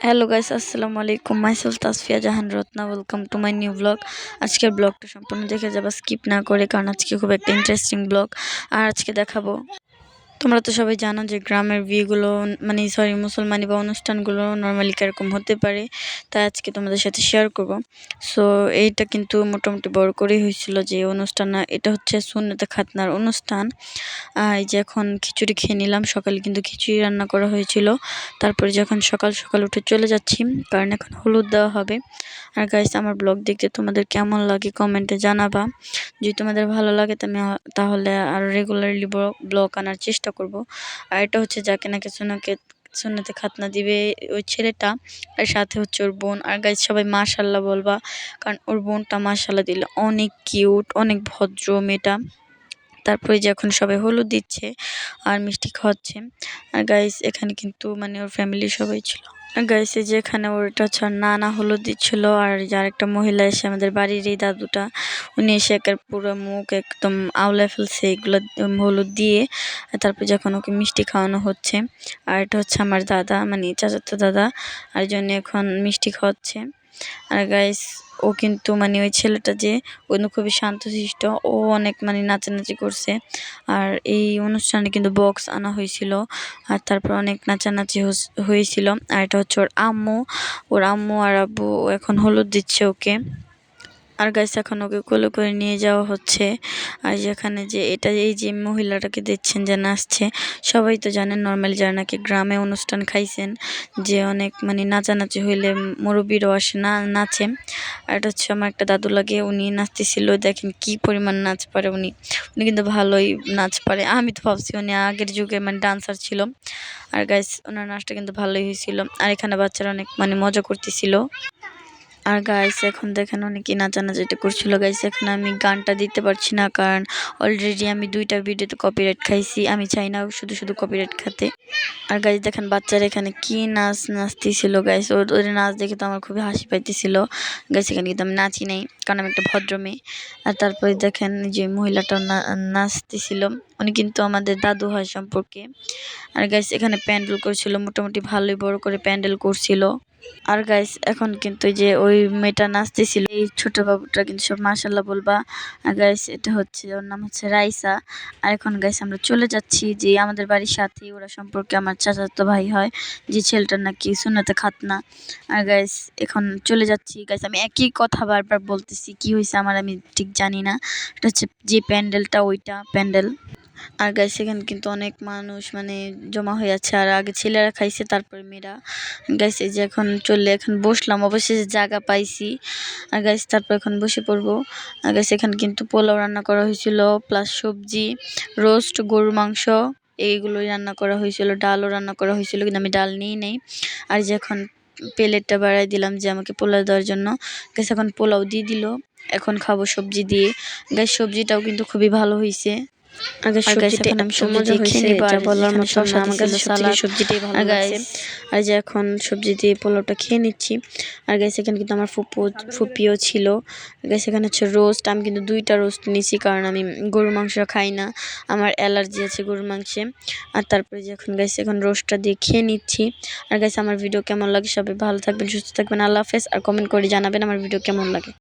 Hello guys, আসসালামু আলাইকুম। Myself Tasfia Jahan Ratna. Welcome to my new blog. আজকের ব্লগটা সম্পূর্ণ দেখে যাবা, স্কিপ না করে, কারণ আজকে খুব একটা ইন্টারেস্টিং ব্লগ। আর আজকে দেখাবো, তোমরা তো সবাই জানো যে গ্রামের বিয়েগুলো মুসলমানি বা অনুষ্ঠানগুলো নর্মালি কীরকম হতে পারে, তাই আজকে তোমাদের সাথে শেয়ার করব। সো এইটা কিন্তু মোটামুটি বড় করেই হয়েছিল যে অনুষ্ঠান, এটা হচ্ছে সুন্নতে খাতনার অনুষ্ঠান। এই যে এখন খিচুড়ি খেয়ে নিলাম। সকালে কিন্তু খিচুড়ি রান্না করা হয়েছিল। তারপরে যখন সকাল সকাল উঠে চলে যাচ্ছি, কারণ এখন হলুদ দেওয়া হবে। আর গাইস, আমার ব্লগ দেখতে তোমাদের কেমন লাগে কমেন্টে জানাবা। যদি তোমাদের ভালো লাগে তাহলে আরও রেগুলারলি ব্লগ আনার চেষ্টা করব। আর এটা হচ্ছে যাকে নাকি সুন্নতে খাতনা দিবে ওই ছেলেটা, আর সাথে হচ্ছে ওর বোন। আর গাইস, সবাই মাশাল্লাহ বলবা, কারণ ওর বোনটা মাশাল্লাহ দিলে অনেক কিউট, অনেক ভদ্র মেয়েটা। তারপরে যে এখন সবাই হলুদ দিচ্ছে আর মিষ্টি খাওয়াচ্ছে। আর গাইস, এখানে কিন্তু ওর ফ্যামিলি সবাই ছিল। আর গাইস, এই যে এখানে ওটা হচ্ছে নানা হলুদ দিচ্ছিল। আর যার একটা মহিলা এসে, আমাদের বাড়ির এই দাদুটা, উনি এসে পুরো মুখ একদম আউলে ফেলছে এগুলো হলুদ দিয়ে। তারপর যখন ওকে মিষ্টি খাওয়ানো হচ্ছে, আর এটা হচ্ছে আমার দাদা, চাচাতো দাদা, আর জন্য এখন মিষ্টি খাওয়াচ্ছে। আর গাইস, ও কিন্তু ওই ছেলেটা যে খুবই শান্তশিষ্ট, ও অনেক নাচানাচি করছে। আর এই অনুষ্ঠানে কিন্তু বক্স আনা হয়েছিল, আর তারপর অনেক নাচানাচি হয়েছিল। আর এটা হচ্ছে ওর আম্মু আর আব্বু এখন হলুদ দিচ্ছে ওকে। আর গাইস, এখন ওকে কোলে করে নিয়ে যাওয়া হচ্ছে। আর যেখানে যে এই যে মহিলাটাকে দেখছেন যে নাচছে, সবাই তো জানেন নর্মালি, যারা নাকি গ্রামে অনুষ্ঠান খাইছেন, যে অনেক নাচানাচি হইলে মুরব্বীরাও আসে নাচে। আর এটা হচ্ছে আমার একটা দাদু লাগে, উনি নাচতেছিল। দেখেন কি পরিমাণ নাচ পারে উনি কিন্তু ভালোই নাচ পারে। আমি তো ভাবছি উনি আগের যুগে ডান্সার ছিল। আর গাইস, ওনার নাচটা কিন্তু ভালোই হয়েছিল। আর এখানে বাচ্চারা অনেক মজা করতেছিল। আর গাইস, এখন দেখেন অনেকে নাচানাচিটা করছিল। গাইস, এখন আমি গানটা দিতে পারছি না, কারণ অলরেডি আমি 2টা ভিডিওতে কপিরাইট খাইছি। আমি চাই না শুধু শুধু কপিরাইট খেতে। আর গাইস, দেখেন বাচ্চারা এখানে কি নাচতেছিল। গাইস, ওদের নাচ দেখে তো আমার খুবই হাসি পাইতেছিল। গাইস, এখানে কিন্তু আমি নাচি নাই, কারণ আমি একটা ভদ্র মেয়ে। আর তারপরে দেখেন যে মহিলাটা নাচতেছিল, উনি কিন্তু আমাদের দাদু হয় সম্পর্কে। আর গাইস, এখানে প্যান্ডেল করছিল, মোটামুটি ভালোই বড় করে প্যান্ডেল করছিল। আর গাইস, এখন কিন্তু যে ওই মেয়েটা নাচতেছিল, এই ছোট বাবুটা কিন্তু সব মাশাল্লাহ বলবা। আর গাইস, এটা হচ্ছে, ওর নাম হচ্ছে রাইসা। আর এখন গাইস, আমরা চলে যাচ্ছি যে আমাদের বাড়ির সাথে, ওরা সম্পর্কে আমার চাচাতো ভাই হয়, যে ছেলেটার নাকি সুন্নতে খাতনা। আর গাইস, এখন চলে যাচ্ছি। গাইস, আমি একই কথা বারবার বলতেছি, কি হয়েছে আমার আমি ঠিক জানি না। এটা হচ্ছে যে প্যান্ডেলটা, ওইটা প্যান্ডেল। আর গাইস, এখানে কিন্তু অনেক মানুষ জমা হয়ে আছে। আর আগে ছেলেরা খাইছে, তারপরে মেয়েরা। গাইস, এই যে এখন বসলাম, অবশেষে জায়গা পাইছি। আর গাইস, তারপর এখন বসে পড়বো। আর গাইস, এখানে কিন্তু পোলাও রান্না করা হয়েছিল, প্লাস সবজি, রোস্ট, গরুর মাংস, এইগুলোই রান্না করা হয়েছিল। ডালও রান্না করা হয়েছিল, কিন্তু আমি ডাল নিই নেই। আর যে এখন প্লেটটা বাড়াই দিলাম যে আমাকে পোলাও দেওয়ার জন্য। গাইস, এখন পোলাও দিয়ে দিল, এখন খাবো সবজি দিয়ে। গাইস, সবজিটাও কিন্তু খুবই ভালো হয়েছে। আগে সবজিটা আমি মজা হয়েছে, যা বলার মতো না। আমার কাছে সবজিটাই ভালো লাগছে। আর যে এখন সবজি দিয়ে পোলাওটা খেয়ে নিচ্ছি। আর গাইস, এখানে কিন্তু আমার ফুপিও ছিল। গাইস, এখানে হচ্ছে রোস্ট। আমি কিন্তু 2টা রোস্ট নিয়েছি, কারণ আমি গরুর মাংস খাই না, আমার অ্যালার্জি আছে গরুর মাংসে। আর তারপরে যে এখন গাইস, এখন রোস্টটা দিয়ে খেয়ে নিচ্ছি। আর গাইস, আমার ভিডিও কেমন লাগে সবাই ভালো থাকবেন, সুস্থ থাকবেন। আল্লাহ হাফেজ। আর কমেন্ট করে জানাবেন আমার ভিডিও কেমন লাগে।